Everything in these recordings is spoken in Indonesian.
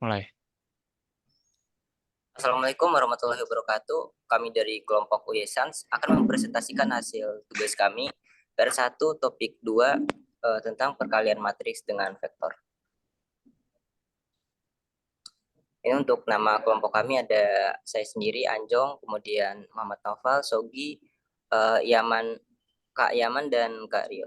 Mulai. Assalamualaikum warahmatullahi wabarakatuh. Kami dari kelompok UYSANS akan mempresentasikan hasil tugas kami PR1 topik 2 tentang perkalian matriks dengan vektor. Ini untuk nama kelompok kami ada saya sendiri, Anjong, kemudian Muhammad Naufal, Sogi, Yaman, Kak Yaman, dan Kak Rio.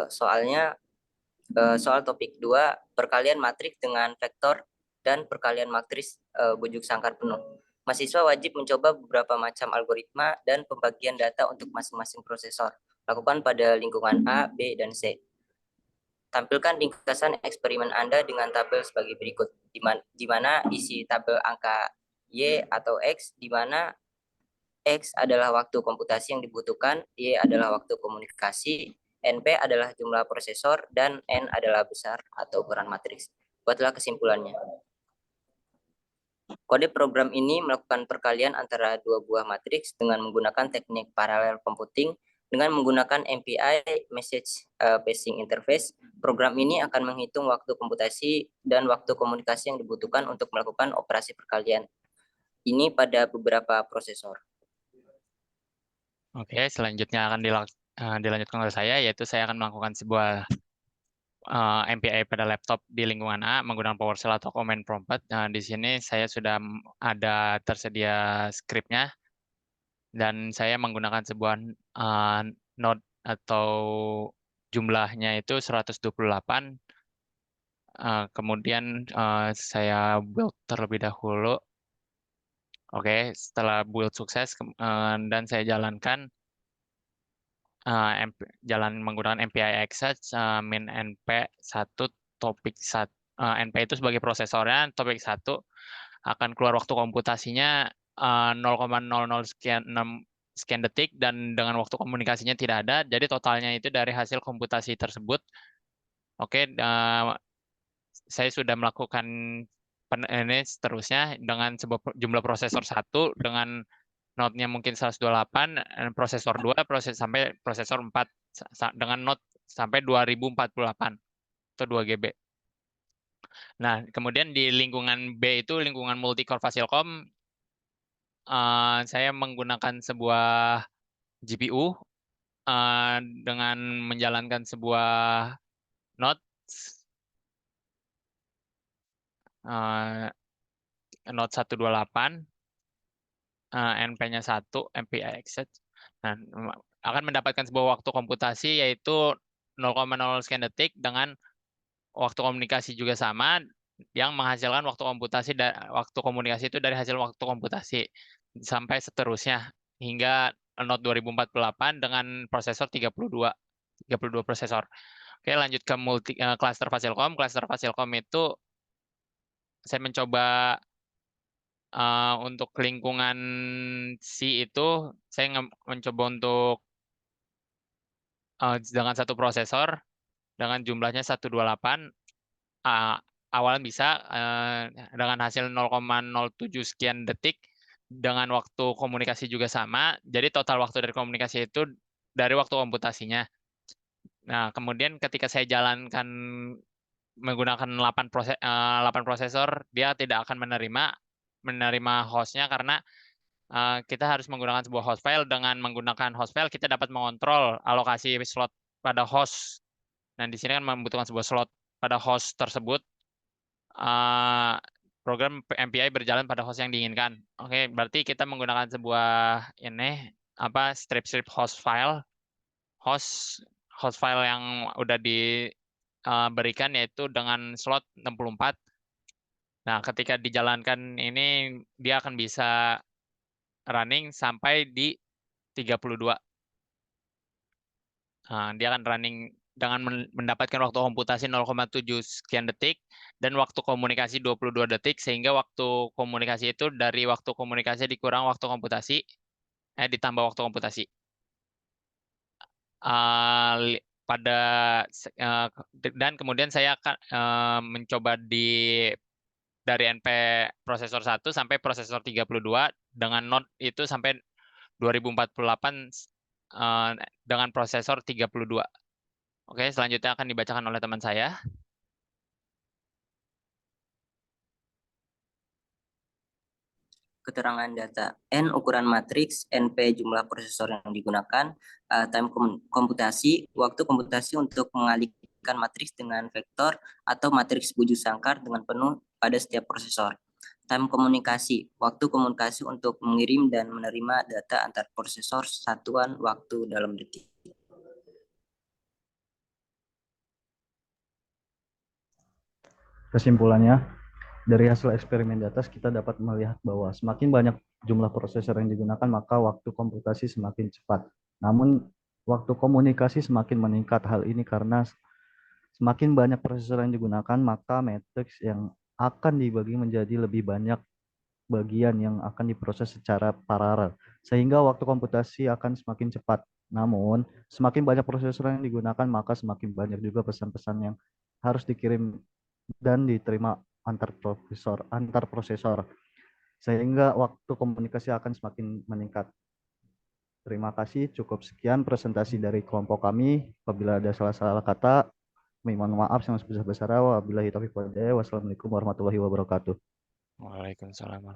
Soal topik 2, perkalian matriks dengan vektor dan perkalian matriks bujuk sangkar penuh. Mahasiswa wajib mencoba beberapa macam algoritma dan pembagian data untuk masing-masing prosesor. Lakukan pada lingkungan A, B, dan C. Tampilkan ringkasan eksperimen Anda dengan tabel sebagai berikut, di mana isi tabel angka Y atau X, di mana X adalah waktu komputasi yang dibutuhkan, Y adalah waktu komunikasi, NP adalah jumlah prosesor, dan N adalah besar atau ukuran matriks. Buatlah kesimpulannya. Kode program ini melakukan perkalian antara dua buah matriks dengan menggunakan teknik parallel computing. Dengan menggunakan MPI Message Passing Interface, program ini akan menghitung waktu komputasi dan waktu komunikasi yang dibutuhkan untuk melakukan operasi perkalian ini pada beberapa prosesor. Oke, selanjutnya akan dilanjutkan oleh saya, yaitu saya akan melakukan sebuah MPI pada laptop di lingkungan A menggunakan PowerShell atau command prompt. Di sini saya sudah ada tersedia skripnya, dan saya menggunakan sebuah node atau jumlahnya itu 128. Kemudian saya build terlebih dahulu. Oke, setelah build sukses dan saya jalankan menggunakan MPI access min np 1 topik 1. NP itu sebagai prosesornya, topik 1 akan keluar waktu komputasinya 0,00 sekian detik, dan dengan waktu komunikasinya tidak ada, jadi totalnya itu dari hasil komputasi tersebut. Oke, saya sudah melakukan ini seterusnya dengan sebuah jumlah prosesor 1 dengan node-nya mungkin 128, prosesor 2, sampai prosesor 4 dengan node sampai 2048 atau 2 GB. Nah, kemudian di lingkungan B itu lingkungan multi-core Fasilkom, saya menggunakan sebuah GPU dengan menjalankan sebuah node node 128, NP-nya 1, MPI access. Nah, akan mendapatkan sebuah waktu komputasi yaitu 0,0 sekian detik dengan waktu komunikasi juga sama, yang menghasilkan waktu komunikasi itu dari hasil waktu komputasi sampai seterusnya hingga node 2048 dengan prosesor 32 prosesor. Oke, lanjut ke cluster Fasilkom. Cluster Fasilkom itu saya mencoba untuk lingkungan C itu saya mencoba untuk dengan satu prosesor dengan jumlahnya 128. Awalnya bisa dengan hasil 0,07 sekian detik dengan waktu komunikasi juga sama. Jadi total waktu dari komunikasi itu dari waktu komputasinya. Nah, kemudian ketika saya jalankan menggunakan 8 prosesor, dia tidak akan menerima hostnya karena kita harus menggunakan sebuah host file. Dengan menggunakan host file, kita dapat mengontrol alokasi slot pada host. Nah, di sini kan membutuhkan sebuah slot pada host tersebut. Program MPI berjalan pada host yang diinginkan. Oke, berarti kita menggunakan sebuah strip host file yang udah diberikan, yaitu dengan slot 64. Nah, ketika dijalankan ini dia akan bisa running sampai di 32. Dia akan running dengan mendapatkan waktu komputasi 0,7 sekian detik dan waktu komunikasi 22 detik, sehingga waktu komunikasi itu dari waktu komunikasi dikurang waktu komputasi, ditambah waktu komputasi. Dan kemudian saya akan mencoba dari NP prosesor 1 sampai prosesor 32 dengan node itu sampai 2048 dengan prosesor 32. Oke, selanjutnya akan dibacakan oleh teman saya. Keterangan data N ukuran matriks, NP jumlah prosesor yang digunakan, time komputasi, waktu komputasi untuk mengalihkan matriks dengan vektor atau matriks bujur sangkar dengan penuh pada setiap prosesor. Time komunikasi, waktu komunikasi untuk mengirim dan menerima data antar prosesor satuan waktu dalam detik. Kesimpulannya, dari hasil eksperimen di atas kita dapat melihat bahwa semakin banyak jumlah prosesor yang digunakan, maka waktu komputasi semakin cepat. Namun, waktu komunikasi semakin meningkat. Hal ini karena semakin banyak prosesor yang digunakan, maka matriks yang akan dibagi menjadi lebih banyak bagian yang akan diproses secara paralel, sehingga waktu komputasi akan semakin cepat. Namun, semakin banyak prosesor yang digunakan, maka semakin banyak juga pesan-pesan yang harus dikirim dan diterima antar prosesor, sehingga waktu komunikasi akan semakin meningkat. Terima kasih, cukup sekian presentasi dari kelompok kami. Apabila ada salah-salah kata, mohon maaf yang sebesar-besarnya. Wabillahi taufiq wal hidayah. Wassalamualaikum warahmatullahi wabarakatuh. Waalaikumsalam.